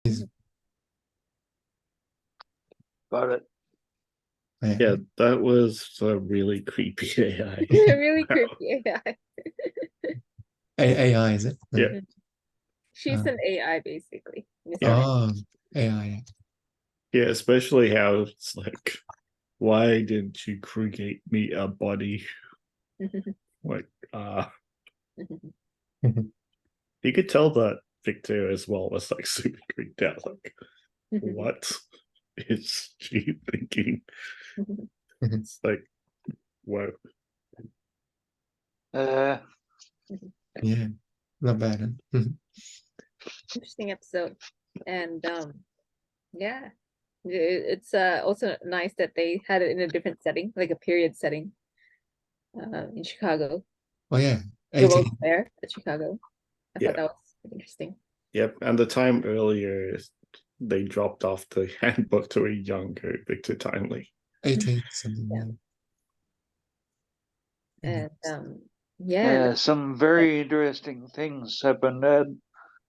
Is Got it. Yeah, that was a really creepy AI. Really Wow. creepy AI. AI, is it? Yeah. She's an AI basically. Yeah. Oh, AI. Yeah, especially how it's like, why didn't you create me a body? Like, you could tell that Victor as well was like super creeped out. Like, what is she thinking? It's like, whoa. Yeah, not bad. Huh? Interesting episode. And yeah. It's also nice that they had it in a different setting, like a period setting, in Chicago. Oh yeah, The 18. World's Fair at Chicago. I Yeah. thought that was interesting. Yep. And the time earlier, they dropped off the handbook to a younger Victor Timely. 18 something. Yeah. Yeah. And yeah, Some very interesting things happened at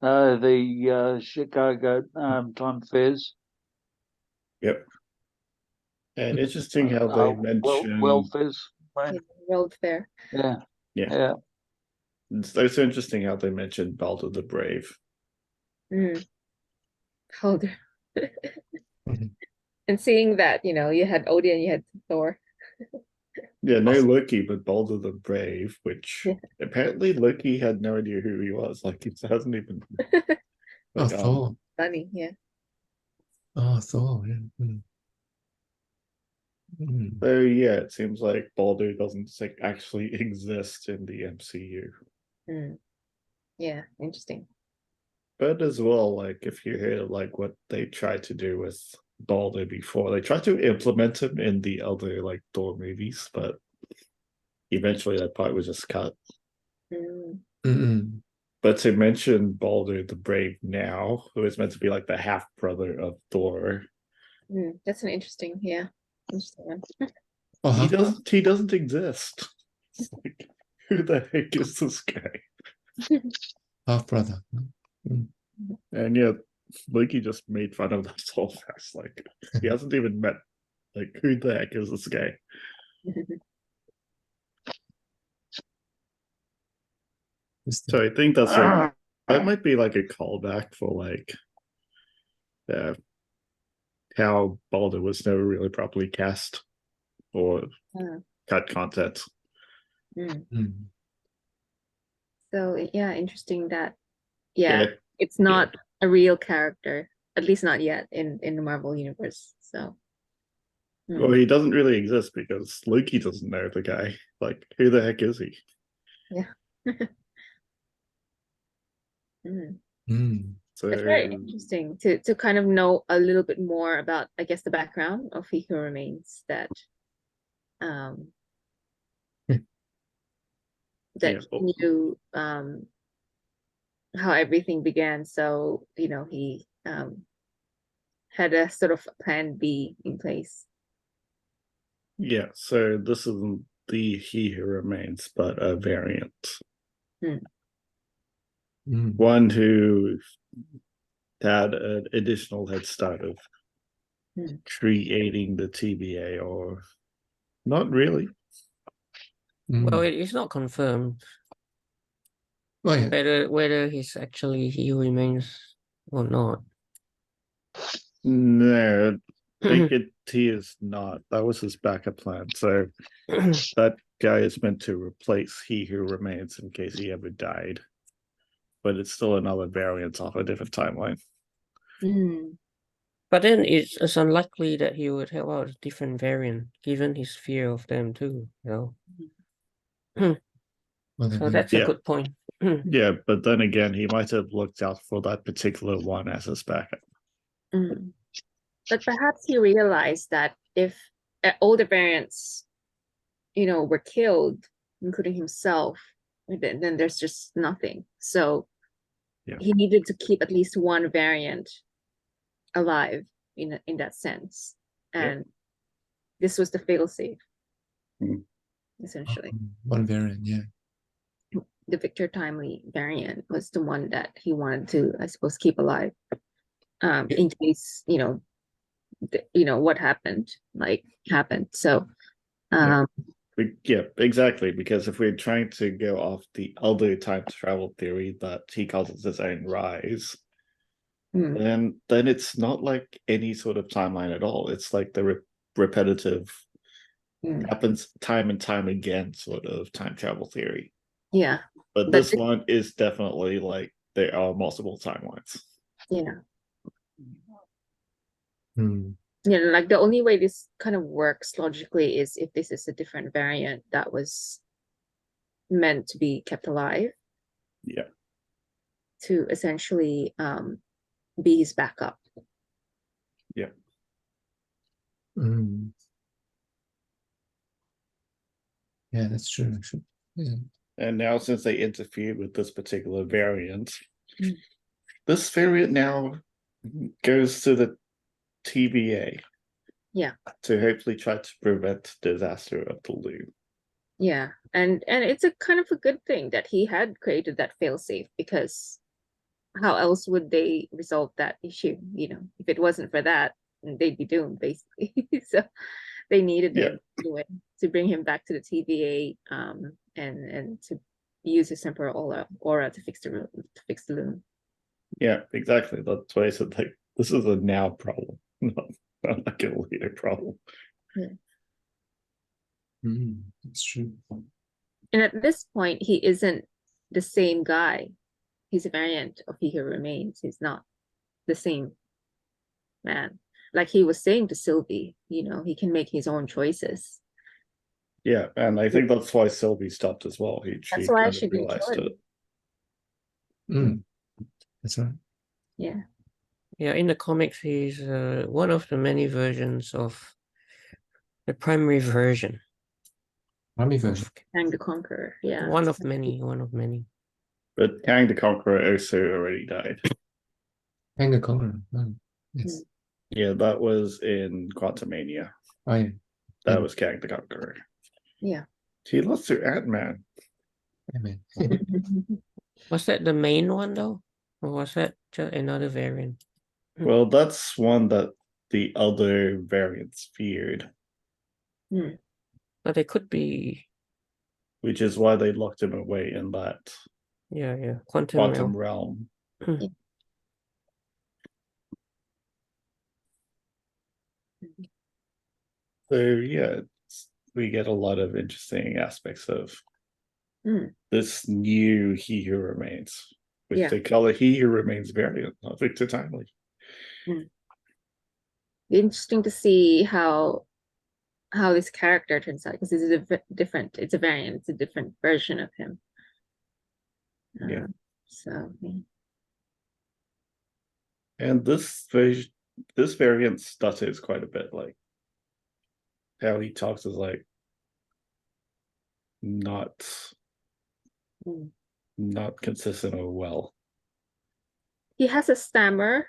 the Chicago Time Fairs. Yep. And interesting how they mentioned. Welfares. Right? World Fair. Yeah. Yeah. Yeah. It's also interesting how they mentioned Baldur the Brave. Holder. Mhm. And seeing that, you had Odin, you had Thor. Yeah, no Loki, but Baldur the Brave, which Yeah. apparently Loki had no idea who he was. Like, it hasn't even. Oh, Like, Thor. Funny, yeah. Oh, Thor. Yeah. So yeah, it seems like Baldur doesn't like actually exist in the MCU. Yeah, interesting. But as well, like if you hear like what they tried to do with Baldur before, they tried to implement him in the other like Thor movies, but eventually that part was just cut. But to mention Baldur the Brave now, who is meant to be like the half brother of Thor, That's an interesting one. Oh, he doesn't exist. It's like, who the heck is this guy? half brother. And yeah, Loki just made fun of that so fast. Like he hasn't even met. Like who the heck is this guy? So I think that's like that might be like a callback for like how Baldur was never really properly cast or cut content. So yeah, interesting that Yeah. it's not a real character, at least not yet in the Marvel universe. So Well, he doesn't really exist because Loki doesn't know the guy. Like, who the heck is he? yeah. So It's very interesting to kind of know a little bit more about, I guess, the background of He Who Remains, that that he knew how everything began. So he had a sort of plan B in place. yeah, so this isn't the He Who Remains, but a variant. One who had an additional head start of creating the TBA, or not really. Well, it's not confirmed whether he's actually He Who Remains or not. No, I think he is not. That was his backup plan. So that guy is meant to replace He Who Remains in case he ever died. But it's still another variant off a different timeline. But then it's unlikely that he would have a different variant, given his fear of them too, So that's a good point. Yeah, but then again, he might have looked out for that particular one as his backup. But perhaps he realized that if all the variants, were killed, including himself, then there's just nothing. So he needed to keep at least one variant alive in that sense, and this was the failsafe, essentially. One variant, The Victor Timely variant was the one that he wanted to, I suppose, keep alive. in case, what happened, happened. So, Yeah. Yeah, exactly. Because if we're trying to go off the other time travel theory that he causes his own rise, then it's not like any sort of timeline at all. It's like the repetitive happens time and time again sort of time travel theory. Yeah. But this one is definitely like there are multiple timelines. Yeah. Yeah, like the only way this kind of works logically is if this is a different variant that was meant to be kept alive. Yeah. To essentially be his backup. Yeah. Yeah, that's true, actually. Yeah. And now since they interfered with this particular variant, this variant now goes to the TVA. Yeah. To hopefully try to prevent disaster of the loop. Yeah. And it's a kind of a good thing that he had created that failsafe, because how else would they resolve that issue? If it wasn't for that, they'd be doomed, basically. So they needed him anyway to bring him back to the TVA, and to use his temporal aura to fix the loom. Yeah, exactly. That's why I said like this is a now problem, not like a later problem. That's true. And at this point, he isn't the same guy. He's a variant of He Who Remains. He's not the same man. Like he was saying to Sylvie, he can make his own choices. Yeah, and I think that's why Sylvie stopped as well. That's why kind she of didn't realized kill it. That's right. Yeah. Yeah, in the comics, he's one of the many versions of the primary version. Primary version. Kang the Conqueror. Yeah. One of many. But Kang the Conqueror also already died. Kang the Conqueror. Oh, yes. Yeah, that was in Quantumania. Oh, yeah. That was Kang the Conqueror. Yeah. He lost to Ant-Man. Was that the main one though? Or was that just another variant? Well, that's one that the other variants feared. But they could be. Which is why they locked him away in that quantum realm. So yeah, we get a lot of interesting aspects of this new He Who Remains, which they call a He Who Remains variant, not Victor Timely. Interesting to see how this character turns out, because it's a variant, it's a different version of him. So and this variant stutters quite a bit, like how he talks is like not consistent or well. He has a stammer,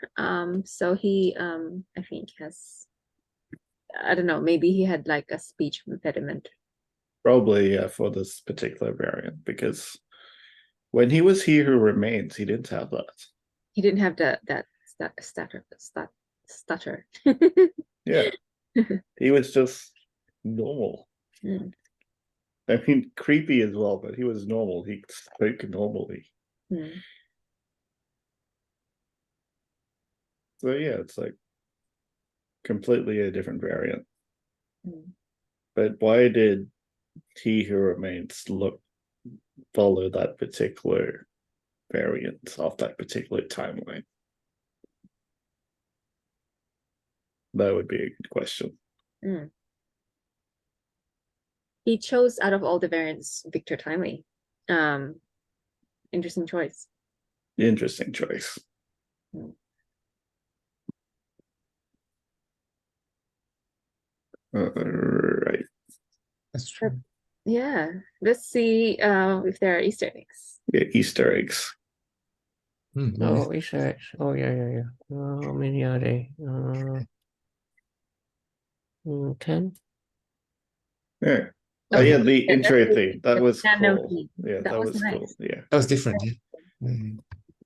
so he I think has, I don't know, maybe he had like a speech impediment. Probably for this particular variant, because when he was He Who Remains, he didn't have that. He didn't have that stutter. Yeah. He was just normal. I mean, creepy as well, but he was normal. He spoke normally. So yeah, it's like completely a different variant. But why did He Who Remains follow that particular variant off that particular timeline? That would be a good question. He chose out of all the variants Victor Timely. Interesting choice. Interesting choice. Right. That's true. Yeah. Let's see if there are Easter eggs. Yeah, Easter eggs. Oh, Easter eggs. Oh, yeah. How many are they? 10? Yeah. Oh, yeah, the intro thing. That was cool. Theme. Yeah, that was nice. cool. Yeah. That was different, yeah.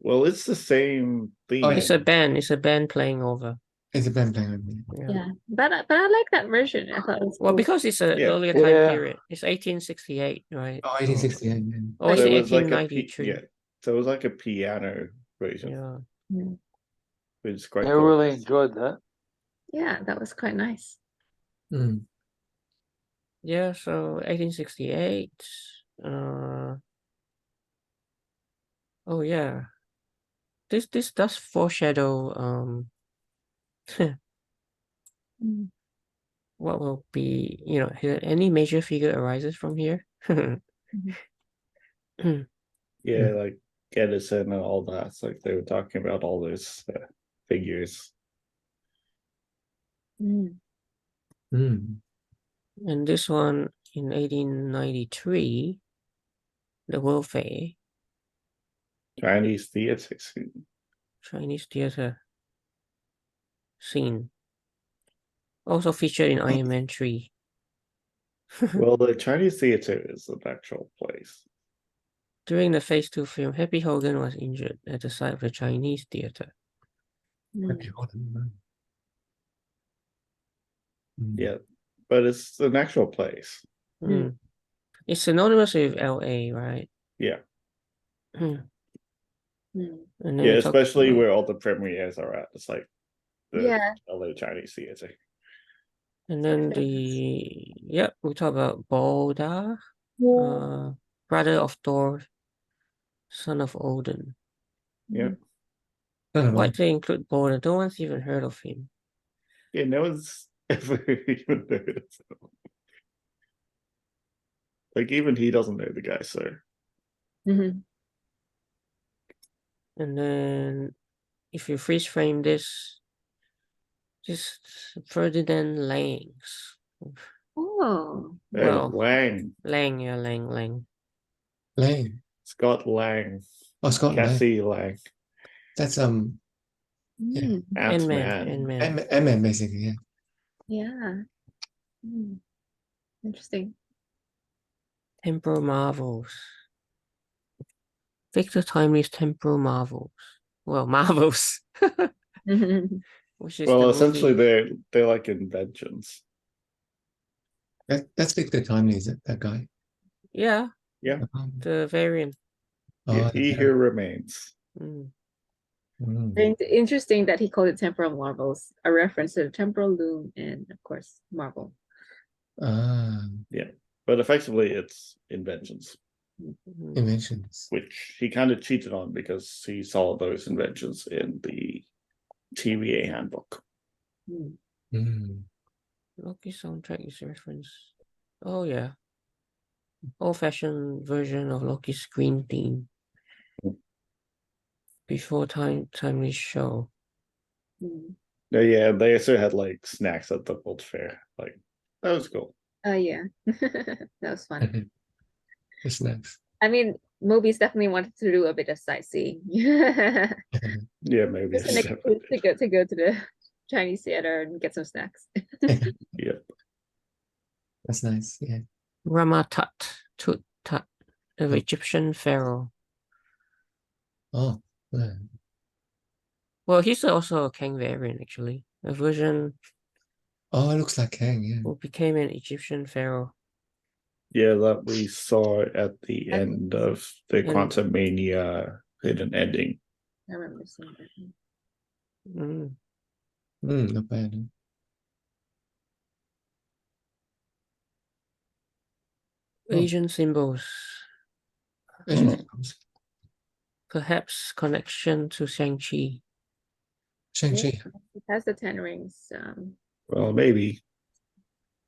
Well, it's the same theme. Oh, yeah. It's a band playing over. It's a band playing with me. Yeah, but I like that version. I thought it was Well, cool. because it's a Yeah. earlier time Yeah. period. It's 1868, right? Oh, 1868. Yeah. Or is So it it was like a 1893? yeah. So it was like a piano version, Yeah. Mm. which is quite I cool. really enjoyed that. Yeah, that was quite nice. Mm. Yeah, so 1868. Oh yeah. This does foreshadow Mm. what will be, any major figure arises from here. Yeah, like Edison and all that. It's like they were talking about all those figures. Mm. Mm. And this one in 1893, the World Fair, Chinese theater scene. Chinese theater scene. Also featured in Iron Man 3. Well, the Chinese theater is an actual place. During the Phase 2 film, Happy Hogan was injured at the site of the Chinese theater. Happy Hogan. Mm. Yeah, but it's an actual place. Mm. It's synonymous with LA, right? Yeah. And Mm. then Yeah, we talk especially about- where all the premieres are at. It's like the Yeah. LA Chinese theater. And then we talk about Balder, brother of Thor, son of Odin. Yeah. Why they include Balder? No one's even heard of him. Yeah, no one's ever even heard of him. Like even he doesn't know the guy, so Mm-hmm. And then if you freeze frame this, just Ferdinand Langs. Oh. Well, Lang. Lang, yeah, Lang. Lane. Scott Lang. Oh, Scott Lang. Cassie Lang. That's Mm. Ant-Man. M basically. Yeah. Yeah. Mm. Interesting. Temporal Marvels. Victor Timely's Temporal Marvels. Well, Marvels. Mhm. Which is Well, the essentially movie. they're like inventions. That's Victor Timely, is it? That guy. Yeah, Yeah. the variant. Yeah, Oh, he who remains. Mm. Interesting that he called it temporal marvels, a reference to the temporal loom and of course Marvel. Yeah. But effectively it's inventions, Mhm. Inventions. which he kind of cheated on because he saw those inventions in the TVA handbook. Mm. Mm. Loki soundtrack is reference. Oh yeah. Old-fashioned version of Loki's screen theme. Before timely show. Mm. No, yeah, they also had like snacks at the World Fair. Like that was cool. Yeah. That was fun. It's nice. I mean, movies definitely wanted to do a bit of sightseeing. Just Yeah, maybe an excuse to go to the Chinese theater and get some snacks. Yeah. That's nice. Yeah. Rama-Tut, Tut-Tut, the Egyptian pharaoh. Oh, yeah. Well, he's also a Kang variant, actually. A version Oh, it looks like Kang. Yeah. who became an Egyptian pharaoh. Yeah, that we saw at the I end of the And- Quantum Mania hidden ending. I remember seeing that. Mm. Not bad. Huh? Oh. Asian symbols. Asian Oh. films. Perhaps connection to Shang-Chi. Shang-Chi. It has the 10 rings. Well, maybe.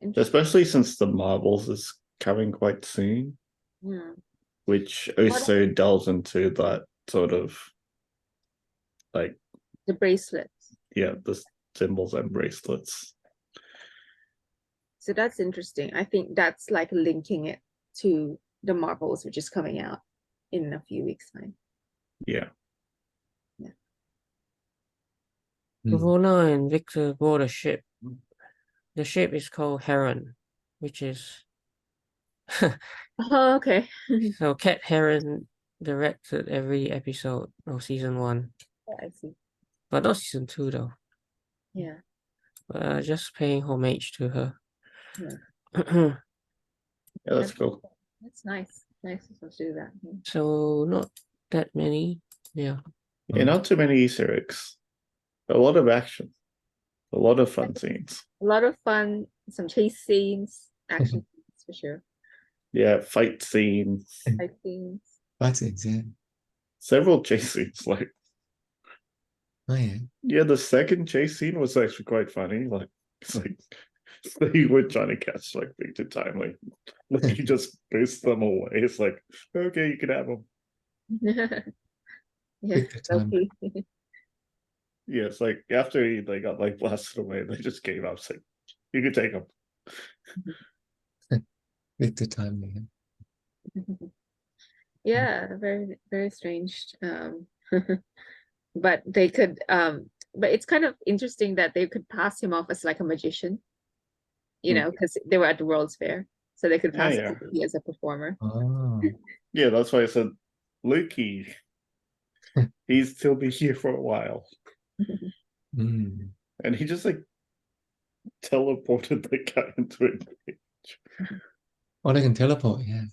Interesting. Especially since the Marvels is coming quite soon, Yeah. which also delves into that sort of like The bracelets. yeah, the symbols and bracelets. So that's interesting. I think that's like linking it to the Marvels, which is coming out in a few weeks' time. Yeah. Ravonna and Victor board a ship. The ship is called Heron, which is Oh, okay. so Cat Heron directed every episode of season 1, I see. but not season 2 though. Yeah. Just paying homage to her. Yeah, that's cool. That's nice. Nice to do that. So not that many. Yeah. Yeah, not too many Easter eggs. A lot of action. A lot of fun scenes. A lot of fun, some chase scenes, action scenes for sure. Yeah, fight scenes. Fight scenes. That's it, yeah. Several chase scenes. Like, Oh yeah. yeah, the second chase scene was actually quite funny. Like, it's like they were trying to catch like Victor Timely. Like he just boosts them away. It's like, okay, you can have them. Yeah, Victor time. Loki. Yeah, it's like after they got like blasted away, they just gave up. It's like, you can take them. Victor time, yeah. Yeah, very very strange. But they could but it's kind of interesting that they could pass him off as like a magician, you know, because they were at the World's Fair, so they could pass Yeah. him as a performer. Oh. Yeah, that's why I said Loki. He's still be here for a while. Mm. And he just like teleported the guy into it. Oh, they can teleport, yeah.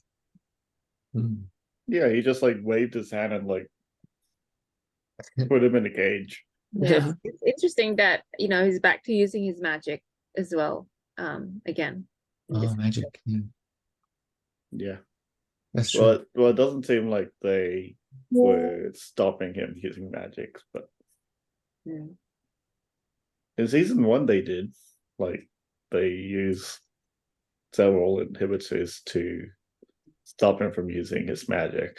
Mm. Yeah, he just like waved his hand and like put him in a cage. Yeah, it's interesting that, you know, he's back to using his magic as well. Again. in this Oh, magic, yeah. Yeah. That's true. Well, it doesn't seem like they were stopping him using magic, but Yeah. in season 1 they did. Like they use several inhibitors to stop him from using his magic.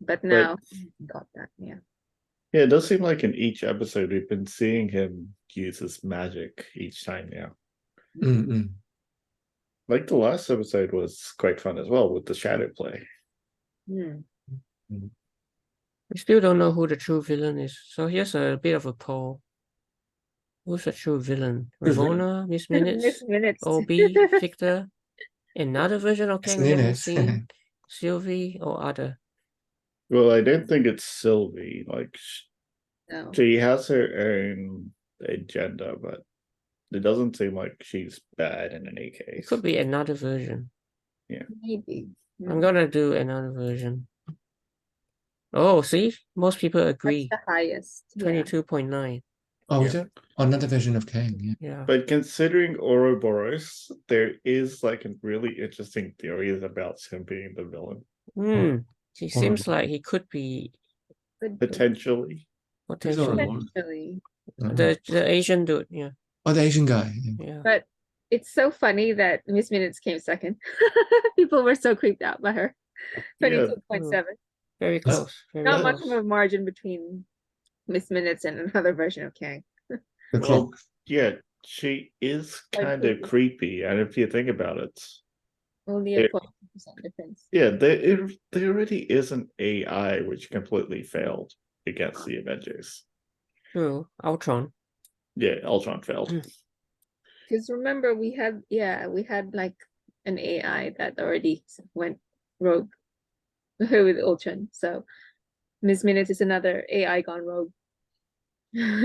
But now got that, yeah. Yeah, it does seem like in each episode we've been seeing him use his magic each time now. Mm-mm. Like the last episode was quite fun as well with the shadow play. Mm. We still don't know who the true villain is. So here's a bit of a poll. Who's the true villain? Ravonna, Miss Minutes, Miss Minutes. OB, Victor, another version of Kang we haven't Minutes. seen, Sylvie, or other? Well, I don't think it's Sylvie. Like No. she has her own agenda, but it doesn't seem like she's bad in any It case. could be another version. Maybe. I'm gonna do another version. Oh, see? Most people That's agree. the highest. Yeah. 22.9. Oh, Yeah. is it? Oh, another version of Kang, yeah. Yeah. But considering Ouroboros, there is like a really interesting theory about him being the villain. He seems like he could be Good. Potentially. potentially. Potentially. The Asian dude, yeah. Oh, the Asian guy. Yeah. Yeah. But it's so funny that Miss Minutes came second. People were so creeped out by her. Yeah. 22.7. Very close. Very Not close. much of a margin between Miss Minutes and another version of Kang. The Well, clock. yeah, she is Quite kind of creepy. And if you think about it, Only a It- 0.2% difference. yeah, there already is an AI which completely failed against the Avengers. True. Ultron. Yeah, Ultron failed. Because remember, we had like an AI that already went rogue with Ultron. So Miss Minutes is another AI gone rogue.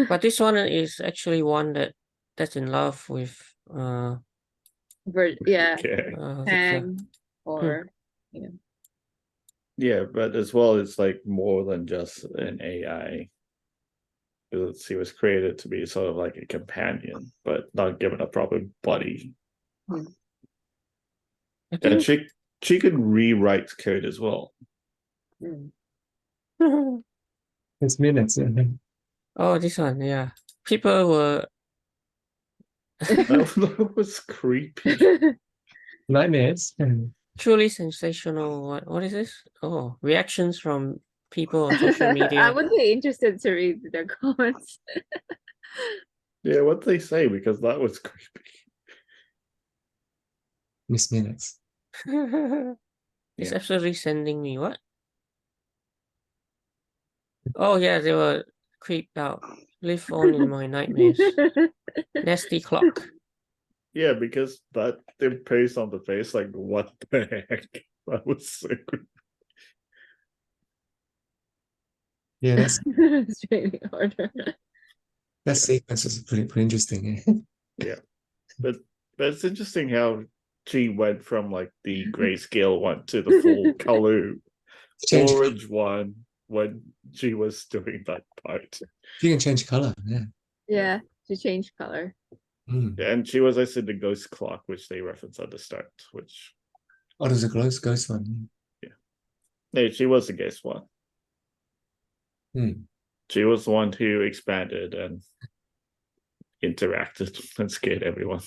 But this one is actually one that's in love with Yeah, Okay. Victor. Kang or you know. Yeah, but as well, it's like more than just an AI. He was created to be sort of like a companion, but not given a proper body. I And think she can rewrite code as well. It's minutes. Yeah. oh, this one, yeah. People were That was creepy. Nightmares. truly sensational. What is this? Oh, reactions from people on social I media. would be interested to read their comments. Yeah, what they say, because that was creepy. Miss Minutes. It's Yeah. absolutely sending me what? Oh yeah, they were creeped out. Live on in my nightmares. Nasty clock. Yeah, because that imposed on the face, like, what the heck? That was so creepy. Yeah, that's It's really harder. that sequence is pretty interesting. Yeah, but it's interesting how she went from like the grayscale one to the full color Change. orange one when she was doing that part. You can change color. Yeah. Yeah, to change color. Mm. And she was also the ghost clock, which they reference at the start, which Oh, there's a ghost one. no, she was the ghost one. Mm. She was the one who expanded and interacted and scared everyone.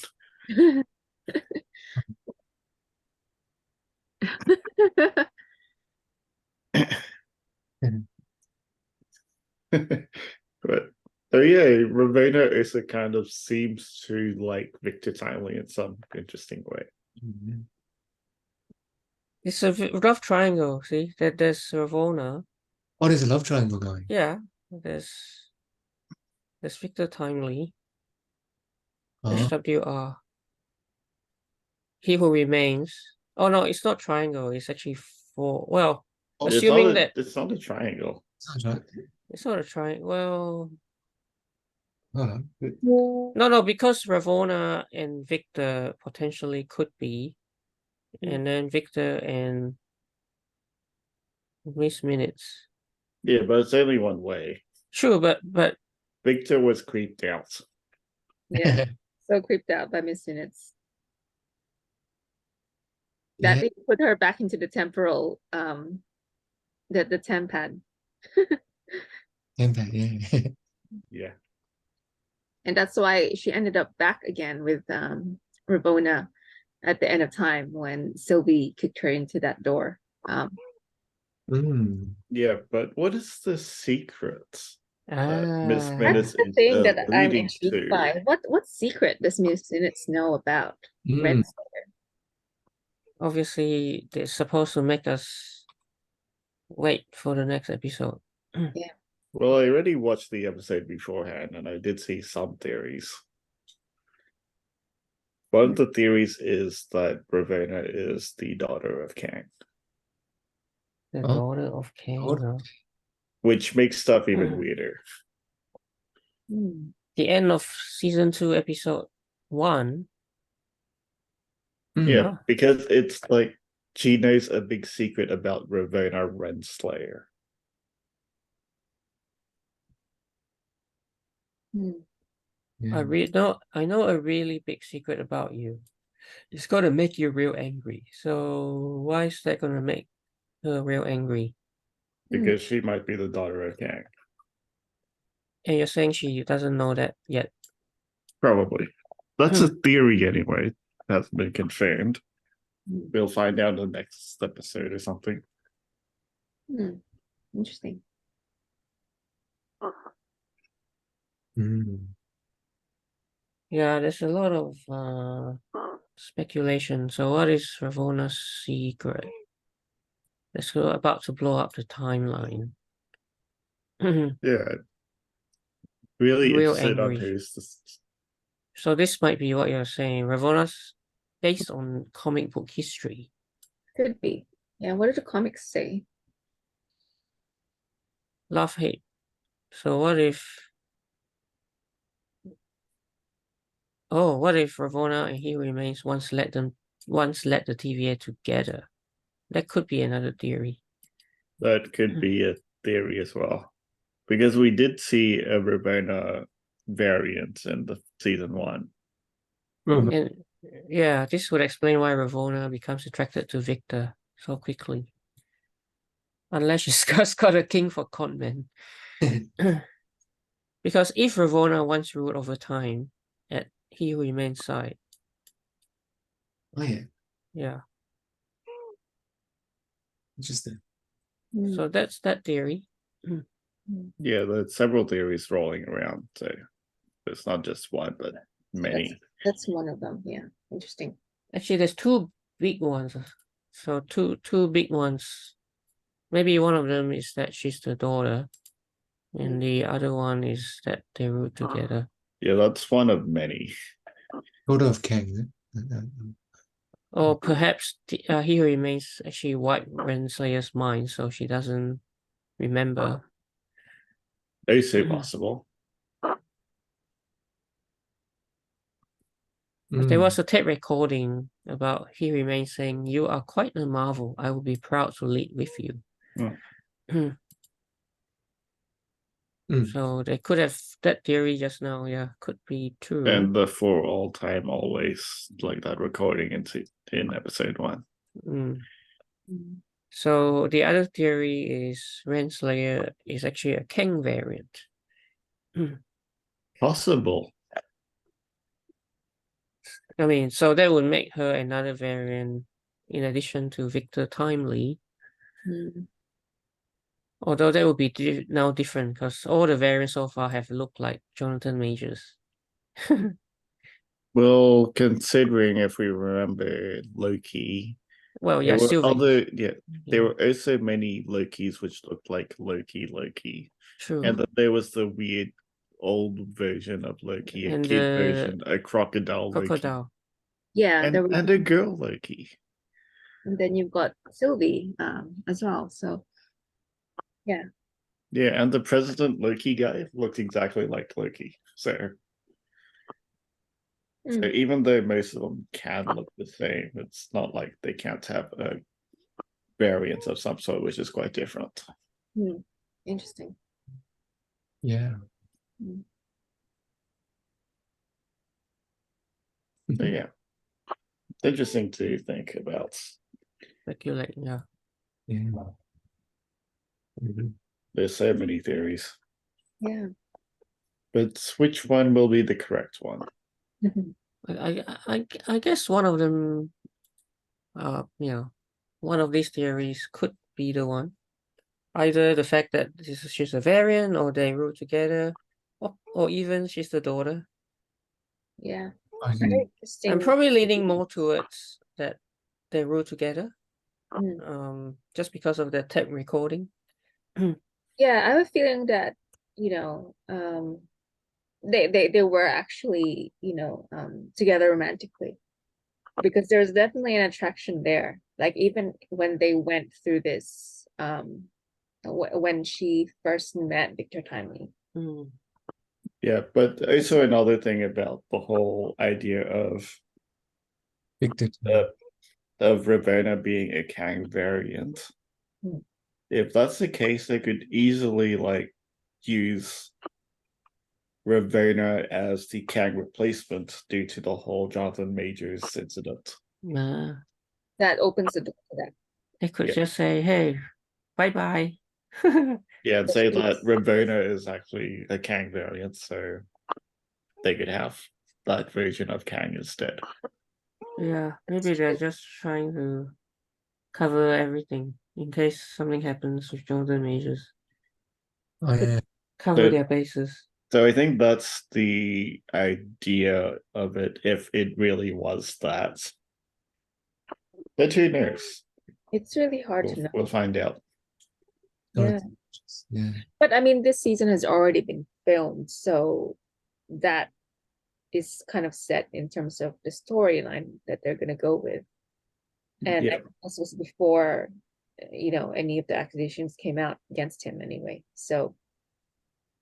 But so yeah, Ravenna also kind of seems to like Victor Timely in some interesting way. Mm. It's a rough triangle. See that there's Ravonna. Oh, there's a love triangle going. Yeah, there's Victor Timely. Oh, SWR. He Who Remains. Oh no, it's not triangle. It's actually four. Well, assuming that it's not a triangle. sounds right. it's not a triangle. Well, Oh, no, because Ravonna and Victor potentially could be, and then Victor and Miss Minutes. Yeah, but it's only one way. Sure, but Victor was creeped out. Yeah, so creeped out by Miss Minutes. That yeah. they put her back into the temporal, the temp pad. Impact, yeah. Yeah. And that's why she ended up back again with Ravonna at the end of time when Sylvie kicked her into that door. Mm. Yeah, but what is the secret? Miss Ah, Minutes That's the is thing that I'm alluding intrigued to. by. What secret does Miss Minutes know about Mm. Renslayer? obviously they're supposed to make us wait for the next episode. Well, I already watched the episode beforehand, and I did see some theories. One of the theories is that Ravenna is the daughter of Kang, The Oh. daughter of Kang. Oh. which makes stuff even weirder. Hmm. The end of season 2, episode 1. Mm. Yeah, Huh? because it's like she knows a big secret about Ravenna Renslayer. Hmm. Yeah. I know a really big secret about you. It's gonna make you real angry. So why is that gonna make her real angry? Because she might be the daughter of Kang. And you're saying she doesn't know that yet. Probably. That's a theory anyway. Hasn't been confirmed. We'll find out in the next episode or something. Interesting. Mm. Yeah, there's a lot of speculation. So what is Ravonna's secret? Let's go about to blow up the timeline. Yeah. Really Real interested on angry. who's So this might be what you're saying. Ravonna's based on comic book history. Could be. Yeah, what do the comics say? Love hate. So what if Ravonna and He Remains once let the TVA together? That could be another theory. that could be a theory as well. Because we did see a Ravenna variant in the season 1. Oh, And yeah, this would explain why Ravonna becomes attracted to Victor so quickly. Unless she's just got a king for conmen. Because if Ravonna once ruled over time at He Who Remains side. oh yeah. Yeah. Interesting. So that's that theory. Yeah, there's several theories rolling around. So it's not just one, but many. That's one of them. Yeah, interesting. Actually, there's two big ones. So two big ones. Maybe one of them is that she's the daughter, and the other one is that they ruled together. Yeah, that's one of many. Daughter of Kang. Or perhaps He Who Remains actually wiped Renslayer's mind, so she doesn't remember. Also Mhm. possible. But there Mm. was a tape recording about he remains saying, "You are quite a marvel. I will be proud to lead with you." Hmm. Mm. So they could have that theory just now, yeah, could be true. And the for all time always like that recording in episode 1. Mm. Mm. So the other theory is Renslayer is actually a Kang variant. Possible. I mean, so that would make her another variant in addition to Victor Timely. Mm. Although that would be now different because all the variants so far have looked like Jonathan Majors. Well, considering if we remember Loki, Well, there yeah, were still other yeah, there were also many Lokis which looked like Loki. true. And then there was the weird old version of Loki, a And kid the version, a crocodile Loki, crocodile. Yeah, there and was, a girl Loki. and then you've got Sylvie as well. So yeah. Yeah, and the President Loki guy looked exactly like Loki. So Mm. even though most of them can look the same, it's not like they can't have a variant of some sort, which is quite different. Mm. Interesting. Yeah. Mm. So yeah, interesting to think about. Speculate, yeah. Yeah. Mhm. There's so many theories, Yeah. but which one will be the correct one? I guess one of them, one of these theories could be the one. Either the fact that she's a variant, or they rule together, or even she's the daughter. Yeah. I Very can, interesting. I'm probably leaning more towards that they rule together. Mm. Just because of the tape recording. Yeah, I have a feeling that, they were actually, together romantically, because there's definitely an attraction there. Like even when they went through this, when she first met Victor Timely. Mm. Yeah, but also another thing about the whole idea of Victor. Ravonna being a Kang variant. Hmm. If that's the case, they could easily like use Ravonna as the Kang replacement due to the whole Jonathan Majors incident. Nah, That opens the door to that. they could Yeah. just say, "Hey, bye bye." Yeah, and Yes, say please. that Ravonna is actually a Kang variant, so they could have that version of Kang instead. Yeah, maybe they're just trying to cover everything in case something happens with Jonathan Majors. Oh yeah. Cover So, their bases. so I think that's the idea of it, if it really was that. But who knows? It's really hard to We'll know. find out. Yeah. Yeah. But I mean, this season has already been filmed, so that is kind of set in terms of the storyline that they're going to go with. And Yeah. this was before, any of the accusations came out against him anyway. So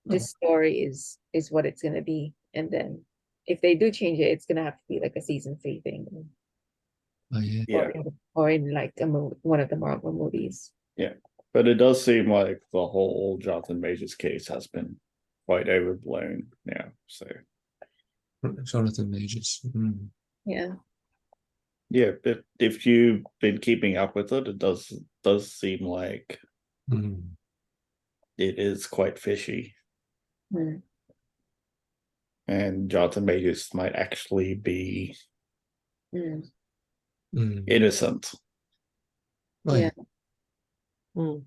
this story is what it's going to be. And then if they do change it, it's going to have to be like a season 3 thing. Oh yeah. Yeah. Or in like one of the Marvel movies. Yeah. But it does seem like the whole Jonathan Majors case has been quite overblown now. So Jonathan Majors. Mm. Yeah. yeah, if you've been keeping up with it, it does seem like Mm. it is quite fishy. Mm. And Jonathan Majors might actually be Mm. innocent. Oh, Yeah. Mm.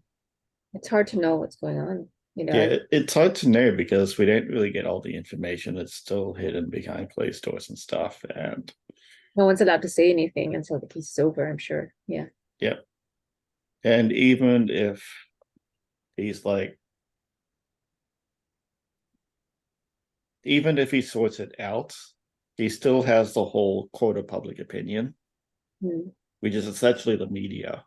It's hard to know what's going on. Yeah, it's hard to know because we don't really get all the information. It's still hidden behind closed doors and stuff. And no one's allowed to say anything until the case is over, I'm sure. Yeah. yeah. And even if he's like, even if he sorts it out, he still has the whole court of public opinion, Mm. which is essentially the media.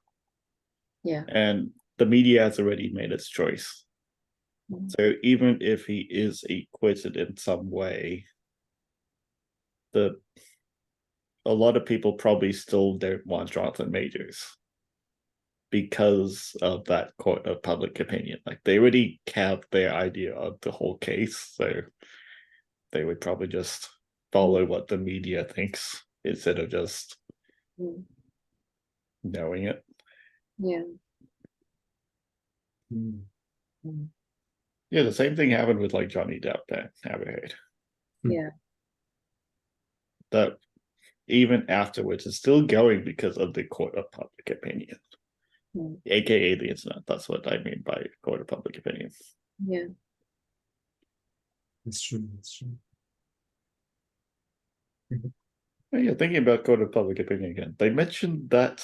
Yeah. And the media has already made its choice. So even if he is acquitted in some way, a lot of people probably still don't want Jonathan Majors because of that court of public opinion. Like they already have their idea of the whole case, so they would probably just follow what the media thinks instead of just Mm. knowing it. Yeah. Mm. Yeah, the same thing happened with like Johnny Depp and Amber Heard. Yeah. That even afterwards is still going because of the court of public opinion, aka the internet. That's what I mean by court of public opinion. Yeah. It's true. It's true. Oh, yeah, thinking about court of public opinion again, they mentioned that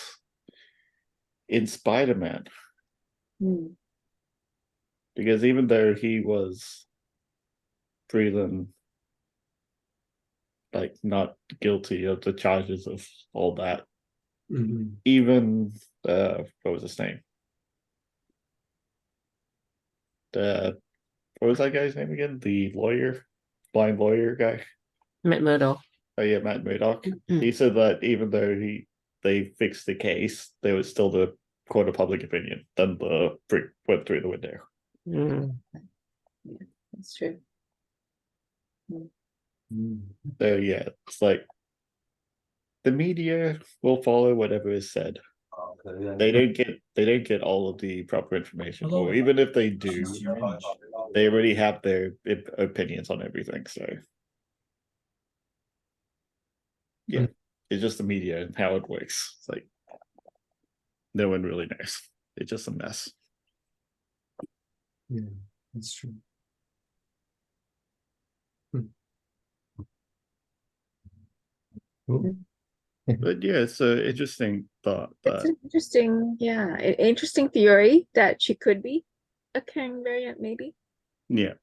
in Spider-Man, Mm. because even though he was Freeland like not guilty of the charges of all that, even what was his name? What was that guy's name again? The lawyer, blind lawyer guy. Matt Murdock. Oh yeah, Matt Murdock. Mm. He said that even though they fixed the case, there was still the court of public opinion. Then the brick went through the window. That's true. So yeah, it's like the media will follow whatever is said. They don't get all of the proper information, or even if they do, they already have their opinions on everything. So yeah, it's just the media and how it works. It's like no one really knows. It's just a mess. Yeah, that's true. Cool. But yeah, it's an interesting thought. It's But an interesting, yeah, interesting theory that she could be a Kang variant, maybe. yeah,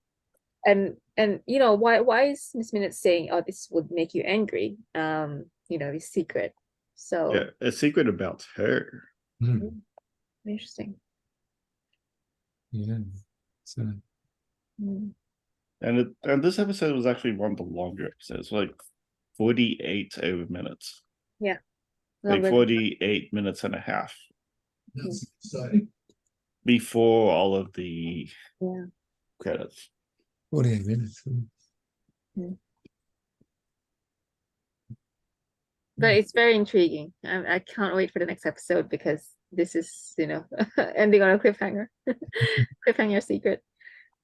And you know, why is Miss Minute saying, "Oh, this would make you angry"? You know, this secret. So yeah, a secret about her. interesting. Yeah. So And this episode was actually one of the longer episodes, like 48 over minutes. Yeah. Like Longer 48 minutes and a half. that's exciting. Before all of the Yeah. credits. 48 minutes. But it's very intriguing. I can't wait for the next episode because this is, you know, ending on a cliffhanger. Cliffhanger secret.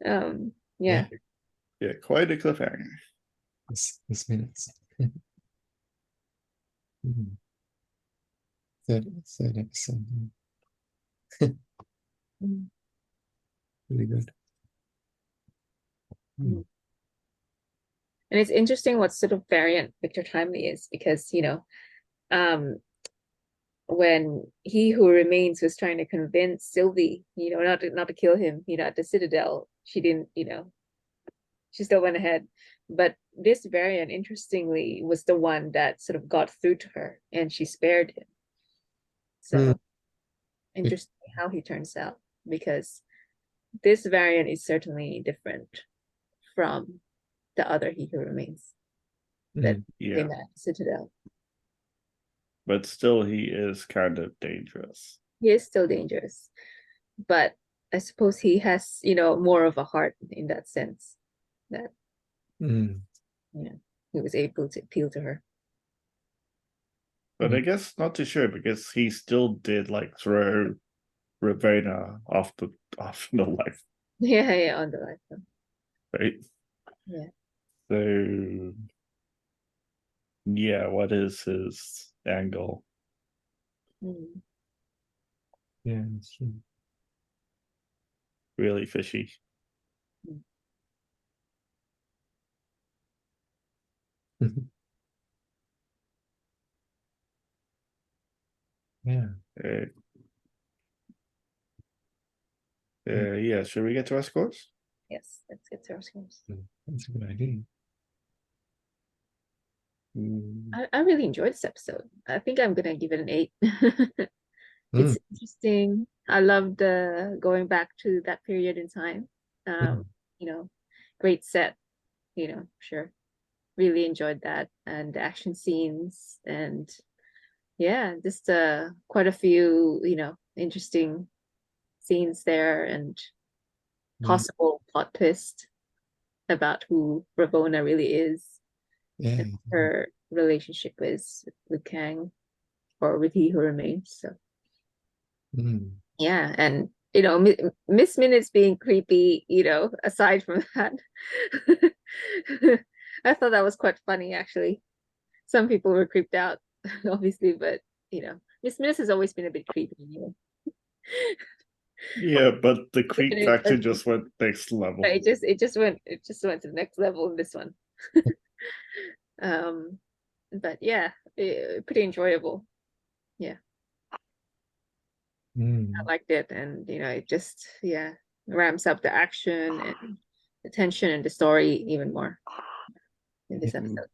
Yeah. Yeah, quite a cliffhanger. This minutes. Third episode. Really good. And it's interesting what sort of variant Victor Timely is because, you know, when He Who Remains was trying to convince Sylvie, you know, not to kill him, you know, at the Citadel, she didn't, you know, she still went ahead. But this variant, interestingly, was the one that sort of got through to her and she spared him. So interesting how he turns out, because this variant is certainly different from the other He Who Remains that Yeah, came at Citadel. but still he is kind of dangerous. He is still dangerous, but I suppose he has, you know, more of a heart in that sense that yeah, he was able to appeal to her. But I guess not too sure because he still did like throw Ravenna off the life, Yeah, on the life. right? Yeah. So yeah, what is his angle? Yeah, that's true. Really fishy. Yeah. Yeah, should we get to our scores? Yes, let's get to our scores. That's a good idea. I really enjoyed this episode. I think I'm gonna give it an 8. It's interesting. I loved going back to that period in time. Um, you know, great set, sure. Really enjoyed that, and the action scenes, and yeah, just quite a few, interesting scenes there, and possible plot twist about who Ravonna really is Yeah. and her relationship with Kang, or with He Who Remains. So Mm. yeah, and Miss Minutes being creepy, aside from that, I thought that was quite funny actually. Some people were creeped out, obviously, but Miss Minutes has always been a bit creepy anyway. Yeah, but the creep It- factor it- just went next level. it just went to the next level in this one. But yeah, pretty enjoyable. Yeah, Mm. I liked it, and it just ramps up the action and the tension and the story even more in this Yeah. episode.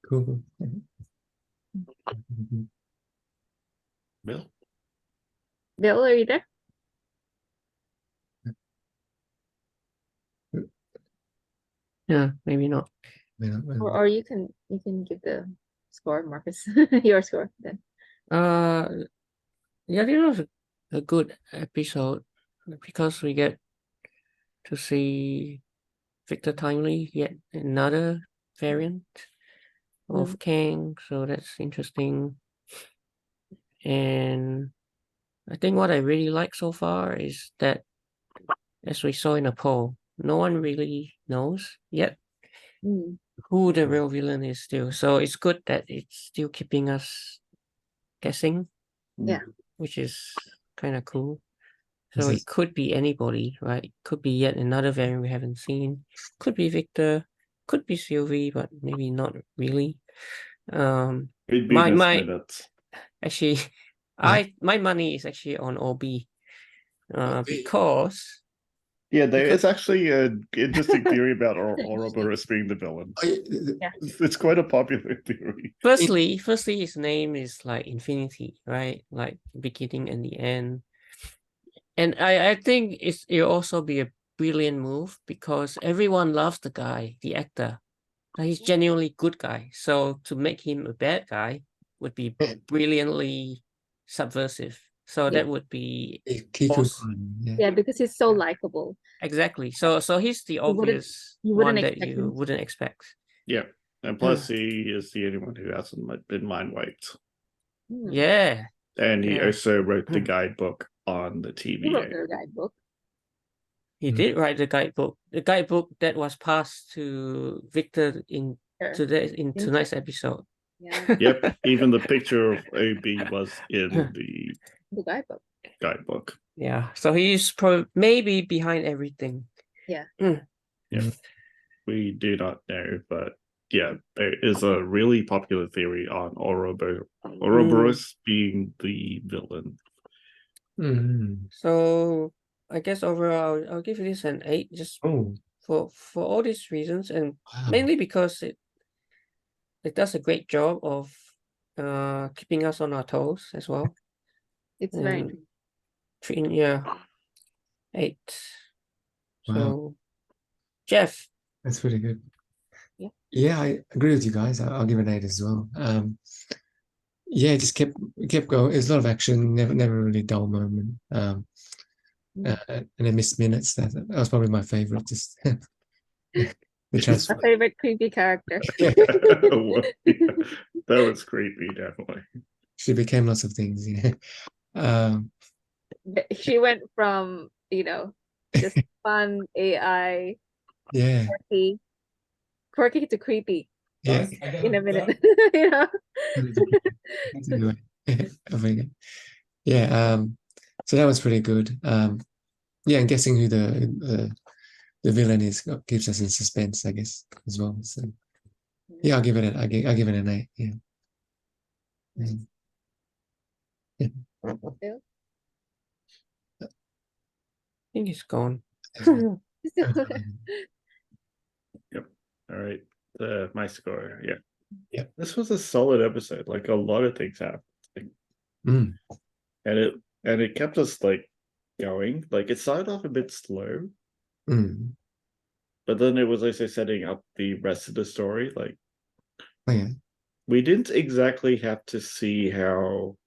Cool. Bill? Bill, are you there? Yeah, maybe not. Or you can give the score, Marcus, your score then. Yeah, it was a good episode because we get to see Victor Timely, yet another variant of Kang, so that's interesting. And I think what I really like so far is that, as we saw in a poll, no one really knows yet Mm. who the real villain is still. So it's good that it's still keeping us guessing. Yeah. Which is kind of cool. This So is- it could be anybody, right? Could be yet another variant we haven't seen. Could be Victor. Could be Sylvie, but maybe not really. It'd be My Miss my Minutes. actually, my money is actually on OB. Because Yeah, there Because- is actually an interesting theory about Ouroboros being the villain. Oh, Yeah. It's quite a popular theory. firstly his name is like Infinity, right? Like beginning and the end. And I think it'll also be a brilliant move because everyone loves the guy, the actor. Like, he's genuinely good guy. So to make him a bad guy would be brilliantly subversive. So Yeah. that would be Keep awesome. yeah. Because he's so likable. Exactly. So he's the wouldn't- obvious you wouldn't one that expect you him. wouldn't expect. Yeah. And plus, he is the only one who hasn't been mind wiped. Hmm. Yeah. And he Yeah. also wrote the guidebook on the He wrote TVA. the guidebook. He Mm. did write the guidebook. The guidebook that was passed to Victor in Sure. tonight's episode. Yeah, Yep. Even the picture of OB was in the the guidebook. guidebook. Yeah. So he's probably maybe behind everything. Yeah. We do not know, but yeah, there is a really popular theory on Ouroboros being the villain. Mm. So I guess overall I'll give this an 8 just Oh, for all these reasons, and wow. mainly because it does a great job of keeping us on our toes as well. It's very And treating 8. Wow. So Jeff. That's pretty good. Yeah. Yeah, I agree with you guys. I'll give it an 8 as well. Yeah, it just kept going. There's a lot of action, never really dull moment. And then missed minutes. That was probably my favorite. Just the my transfer. favorite creepy character. Well, yeah, that was creepy, definitely. She became lots of things. Yeah. She went from just fun AI Yeah. quirky to creepy Yeah. in a minute. I think. Yeah. So that was pretty good. Yeah, and guessing who the villain is keeps us in suspense, I guess, as well. So yeah, I'll give it I'll give it an 8. Yeah. Bill? I think he's gone. All right. My score. Yeah. Yeah. This was a solid episode. Like a lot of things happened. Mm. And it kept us like going. Like it started off a bit slow, Mm. but then it was also setting up the rest of the story. Like Oh, yeah. we didn't exactly have to see how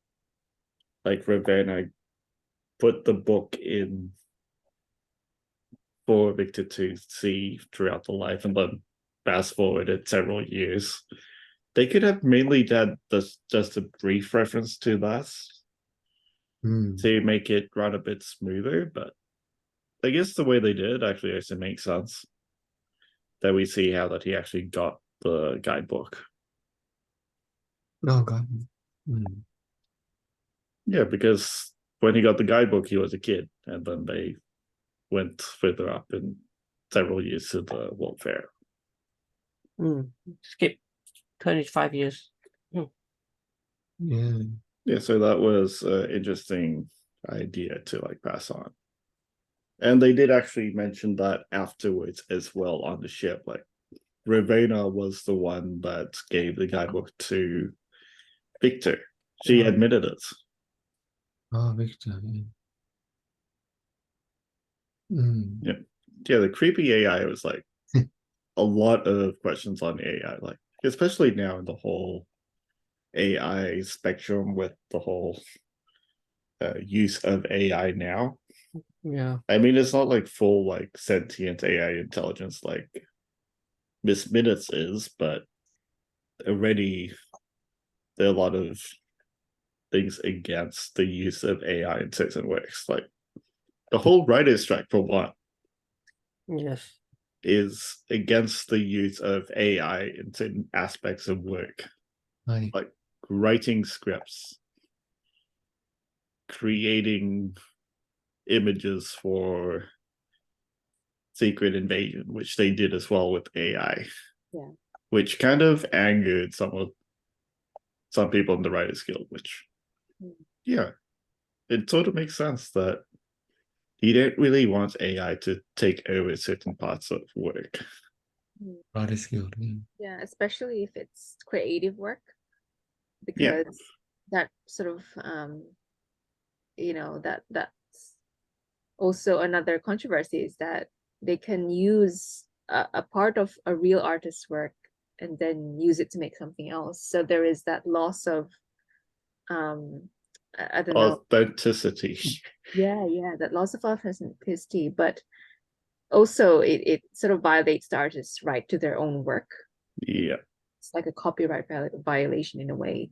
like Ravenna put the book in for Victor to see throughout the life and then fast forwarded several years. They could have mainly done just a brief reference to that Mm. to make it run a bit smoother, but I guess the way they did it actually also makes sense. That we see how that he actually got the guidebook. Oh, God. Mm. Yeah, because when he got the guidebook, he was a kid, and then they went further up in several years to the World Fair. Skip 25 years. Yeah. Yeah, so that was an interesting idea to like pass on. And they did actually mention that afterwards as well on the ship. Like Ravenna was the one that gave the guidebook to Victor. She Oh. admitted it. Oh, Victor. Yeah. Mm. Yeah. Yeah, the creepy AI was like a lot of questions on AI, like especially now in the whole AI spectrum with the whole use of AI now. Yeah. I mean, it's not like full like sentient AI intelligence like Miss Minutes is, but already there are a lot of things against the use of AI in certain ways. Like the whole writer's strike, for one, Yes. is against the use of AI in certain aspects of work, Right. like writing scripts, creating images for Secret Invasion, which they did as well with AI. Yeah. Which kind of angered some people in the Writers Guild, which yeah, it sort of makes sense that you don't really want AI to take over certain parts of work. Rather skilled. Yeah. Yeah, especially if it's creative work, Yeah. because that sort of that's also another controversy, is that they can use a part of a real artist's work and then use it to make something else. So there is that loss of I don't know. Authenticity. Yeah, that loss of authenticity, but also it sort of violates the artist's right to their own work. Yeah. It's like a copyright violation in a way,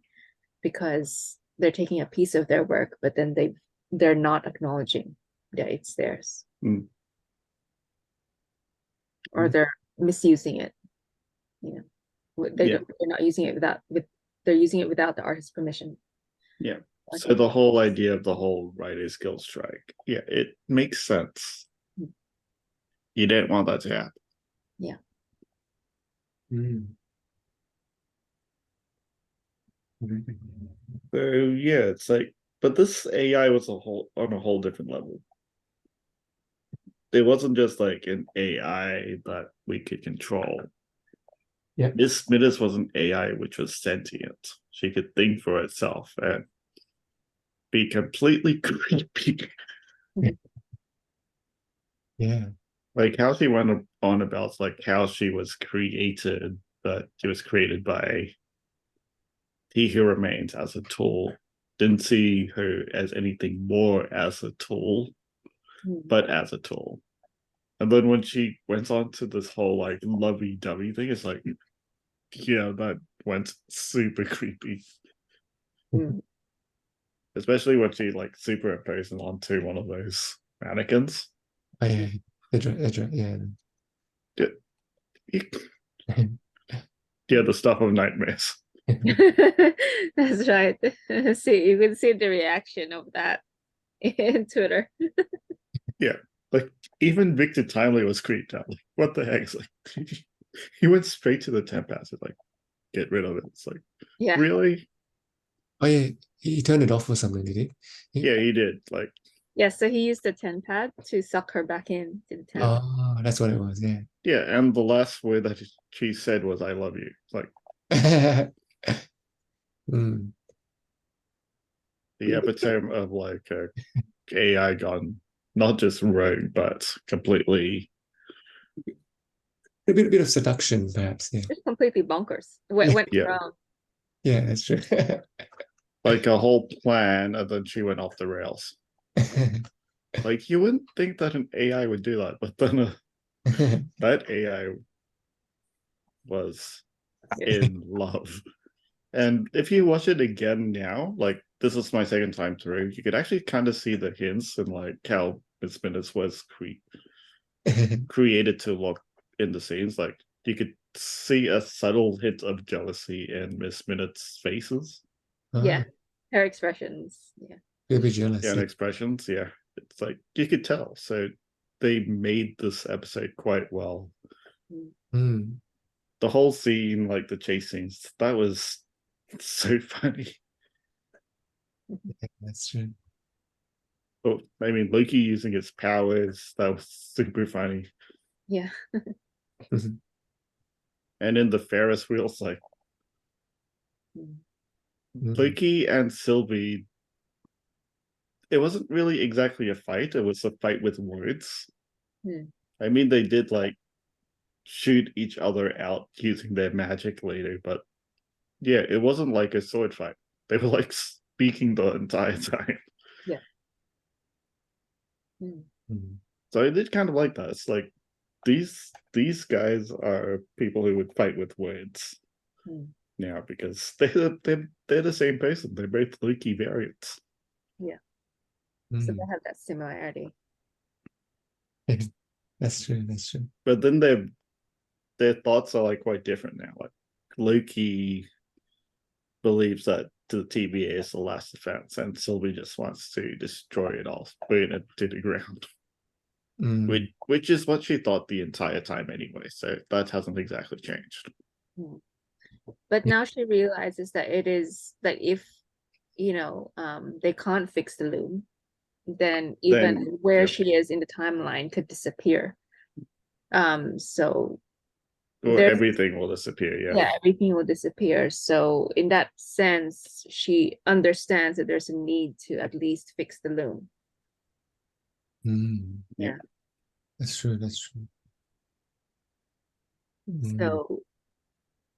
because they're taking a piece of their work, but then they're not acknowledging that it's theirs. Mm. Or they're misusing it. Yeah. They're not using it they're using it without the artist's permission. Yeah. So the whole idea of the whole Writers Guild strike, yeah, it makes sense. You don't want that to happen. Yeah. Mm. So yeah, it's like, but this AI was on a whole different level. It wasn't just like an AI that we could control. Yeah. Miss Smithers was an AI which was sentient. She could think for itself and be completely creepy. Yeah. Like how she went on about like how she was created, but she was created by He Who Remains as a tool. Didn't see her as anything more as a tool, but as a tool. And then when she went on to this whole like lovey-dovey thing, it's like, yeah, that went super creepy. Especially when she like superimposed onto one of those mannequins. Oh, yeah. Yeah. Yeah, the stuff of nightmares. That's right. See, you can see the reaction of that in Twitter. Yeah, like even Victor Timely was creeped out. Like, what the heck? It's like he went straight to the temp acid, like, get rid of it. It's like, Yeah. really? Oh, yeah. He turned it off or something, did he? Yeah, he did. Like, Yeah, so he used the 10 pad to suck her back in to the 10. Oh, that's what it was. Yeah. yeah, and the last word that she said was "I love you." It's like Mm. the epitome of like AI gone not just rogue, but completely. A bit of seduction, perhaps. Yeah, Just completely bonkers. Yeah. Went Yeah. wrong. yeah, that's true. Like a whole plan, and then she went off the rails. Like you wouldn't think that an AI would do that, but then that AI was Yeah. in love. And if you watch it again now, like this is my second time through, you could actually kind of see the hints and like how Miss Minutes was created to look in the scenes. Like you could see a subtle hint of jealousy in Miss Minutes' faces Yeah. Her expressions. Yeah. You'll be jealous. and Yeah. expressions. Yeah, it's like you could tell. So they made this episode quite well. Mm. The whole scene, like the chase scenes, that was so funny. Yeah, that's true. But I mean, Loki using his powers, that was super funny. Yeah. And in the Ferris wheels, like Mm. Loki and Sylvie, it wasn't really exactly a fight, it was a fight with words. Hmm. I mean, they did like shoot each other out using their magic later, but yeah, it wasn't like a sword fight. They were like speaking the entire time. Mm. Mm. So I did kind of like that. It's like these guys are people who would fight with words Hmm. now because they're the same person. They're both Loki variants. So Mm. they have that similarity. That's true. That's true. But then their thoughts are like quite different now. Like Loki believes that the TVA is the last defense, and Sylvie just wants to destroy it all, burn it to the ground. Mm. Which is what she thought the entire time anyway. So that hasn't exactly changed. But Yeah. now she realizes that it is that if they can't fix the loom, then even Then, where yep. she is in the timeline could disappear. So Or there's everything will disappear. Yeah. yeah, everything will disappear. So in that sense, she understands that there's a need to at least fix the loom. Mm. Yeah. That's true. That's true. Mm. So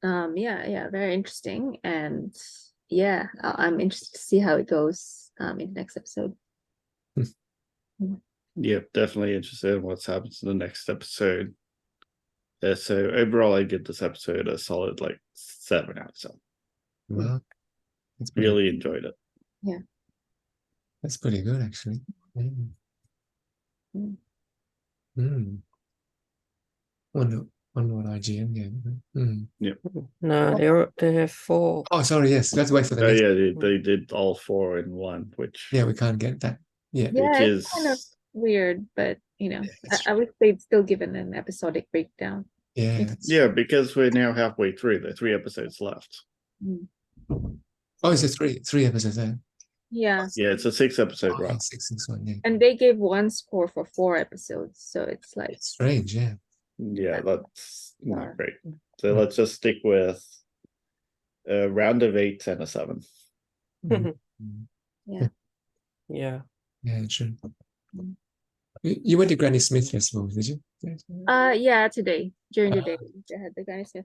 yeah, very interesting. And yeah, I'm interested to see how it goes in the next episode. Yeah, definitely interested in what's happened in the next episode. So overall, I give this episode a solid like 7 out of 7. Well, that's pretty, Really enjoyed it. that's pretty good, actually. Mm. Mm. Mm. Wonder what IGN gave it. Mm. No, they have 4. Oh, sorry. Yes, let's wait for the Oh next. yeah, they did all 4 in one, which Yeah, we can't get that. Yeah. Yeah, which it's is kind of weird, but That's I wish they'd still given an episodic breakdown. Yeah. That's yeah, because we're now halfway through. There are 3 episodes left. Mm. Oh, is it three episodes there? Yeah, Yeah, it's a 6-episode Oh, run. 661. Yeah. and they gave one score for 4 episodes, so it's like It's strange. Yeah. Yeah, that's not bizarre. great. So let's just stick with a round of 8 and a 7. Mm. Yeah. Yeah. Yeah. True. Mm. You went to Granny Smith Festival, did you? Yeah, today during the day they had the Granny Smith